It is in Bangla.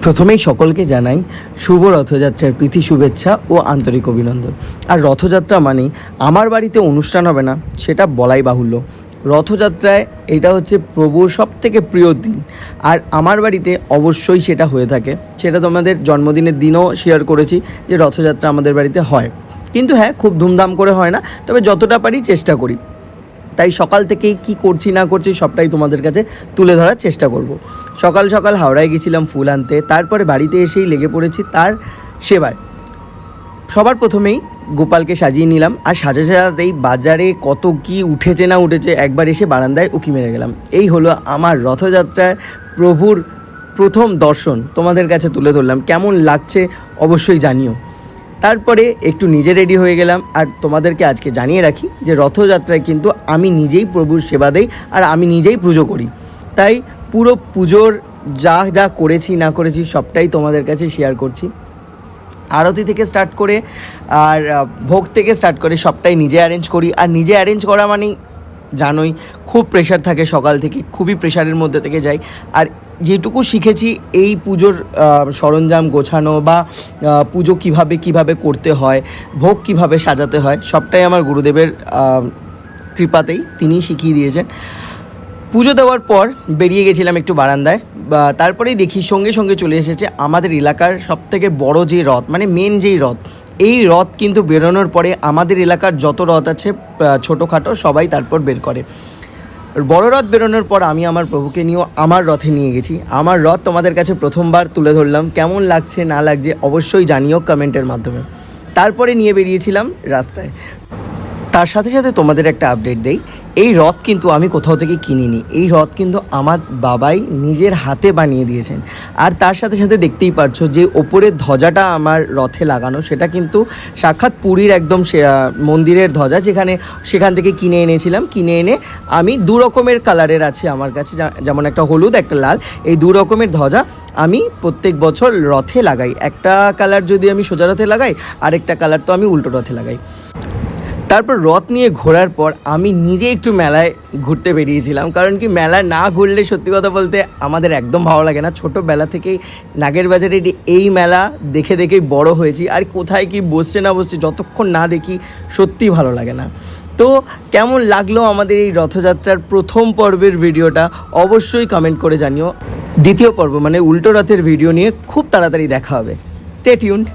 প্রথমেই সকলকে জানাই শুভ রথযাত্রার প্রীতি শুভেচ্ছা ও আন্তরিক অভিনন্দন। আর রথযাত্রা মানেই আমার বাড়িতে অনুষ্ঠান হবে না সেটা বলাই বাহুল্য। রথযাত্রায় এটা হচ্ছে প্রভুর সবথেকে প্রিয় দিন, আর আমার বাড়িতে অবশ্যই সেটা হয়ে থাকে। সেটা তোমাদের জন্মদিনের দিনও শেয়ার করেছি যে রথযাত্রা আমাদের বাড়িতে হয়, কিন্তু হ্যাঁ, খুব ধুমধাম করে হয় না, তবে যতটা পারি চেষ্টা করি। তাই সকাল থেকেই কি করছি না করছি সবটাই তোমাদের কাছে তুলে ধরার চেষ্টা করব। সকাল সকাল হাওড়ায় গেছিলাম ফুল আনতে, তারপরে বাড়িতে এসেই লেগে পড়েছি তার সেবায়। সবার প্রথমেই গোপালকে সাজিয়ে নিলাম, আর সাজাতেই বাজারে কত কি উঠেছে না উঠেছে একবার এসে বারান্দায় উকি মেরে গেলাম। এই হলো আমার রথযাত্রার প্রভুর প্রথম দর্শন, তোমাদের কাছে তুলে ধরলাম। কেমন লাগছে অবশ্যই জানিও। তারপরে একটু নিজে রেডি হয়ে গেলাম, আর তোমাদেরকে আজকে জানিয়ে রাখি যে রথযাত্রায় কিন্তু আমি নিজেই প্রভুর সেবা দেই, আর আমি নিজেই পুজো করি। তাই পুরো পুজোর যা যা করেছি না করেছি সবটাই তোমাদের কাছে শেয়ার করছি। আরতি থেকে স্টার্ট করে আর ভোগ থেকে স্টার্ট করে সবটাই নিজে অ্যারেঞ্জ করি। আর নিজে অ্যারেঞ্জ করা মানেই জানোই খুব প্রেশার থাকে, সকাল থেকে খুবই প্রেশারের মধ্যে থেকে যাই। আর যেটুকু শিখেছি এই পুজোর সরঞ্জাম গোছানো বা পুজো কিভাবে করতে হয়, ভোগ কিভাবে সাজাতে হয়, সবটাই আমার গুরুদেবের কৃপাতেই তিনিই শিখিয়ে দিয়েছেন। পুজো দেওয়ার পর বেরিয়ে গেছিলাম একটু বারান্দায়, তারপরেই দেখি সঙ্গে সঙ্গে চলে এসেছে আমাদের এলাকার সবথেকে বড় যে রথ, মানে মেন যেই রথ। এই রথ কিন্তু বেরোনোর পরে আমাদের এলাকার যত রথ আছে ছোটোখাটো সবাই তারপর বের করে। বড় রথ বেরোনোর পর আমি আমার প্রভুকে নিয়েও আমার রথে নিয়ে গেছি। আমার রথ তোমাদের কাছে প্রথমবার তুলে ধরলাম। কেমন লাগছে না লাগছে অবশ্যই জানিও কমেন্টের মাধ্যমে। তারপরে নিয়ে বেরিয়েছিলাম রাস্তায়। তার সাথে সাথে তোমাদের একটা আপডেট দেই, এই রথ কিন্তু আমি কোথাও থেকে কিনিনি। এই রথ কিন্তু আমার বাবাই নিজের হাতে বানিয়ে দিয়েছেন। আর তার সাথে সাথে দেখতেই পারছো যে ওপরের ধ্বজাটা আমার রথে লাগানো, সেটা কিন্তু সাক্ষাৎ পুরীর একদম মন্দিরের ধ্বজা, সেখান থেকে কিনে এনেছিলাম। কিনে এনে আমি দু রকমের কালারের আছে আমার কাছে, যেমন একটা হলুদ একটা লাল, এই দু রকমের ধ্বজা আমি প্রত্যেক বছর রথে লাগাই। একটা কালার যদি আমি সোজা রথে লাগাই, আরেকটা কালার তো আমি উল্টো রথে লাগাই। তারপর রথ নিয়ে ঘোরার পর আমি নিজে একটু মেলায় ঘুরতে বেরিয়েছিলাম, কারণ কি মেলায় না ঘুরলে সত্যি কথা বলতে আমাদের একদম ভালো লাগে না। ছোটোবেলা থেকেই নাগের বাজারে এই মেলা দেখে দেখেই বড় হয়েছি, আর কোথায় কি বসছে না বসছে যতক্ষণ না দেখি সত্যিই ভালো লাগে না। তো কেমন লাগলো আমাদের এই রথযাত্রার প্রথম পর্বের ভিডিওটা অবশ্যই কমেন্ট করে জানিও। দ্বিতীয় পর্ব মানে উল্টো রথের ভিডিও নিয়ে খুব তাড়াতাড়ি দেখা হবে। Stay tuned.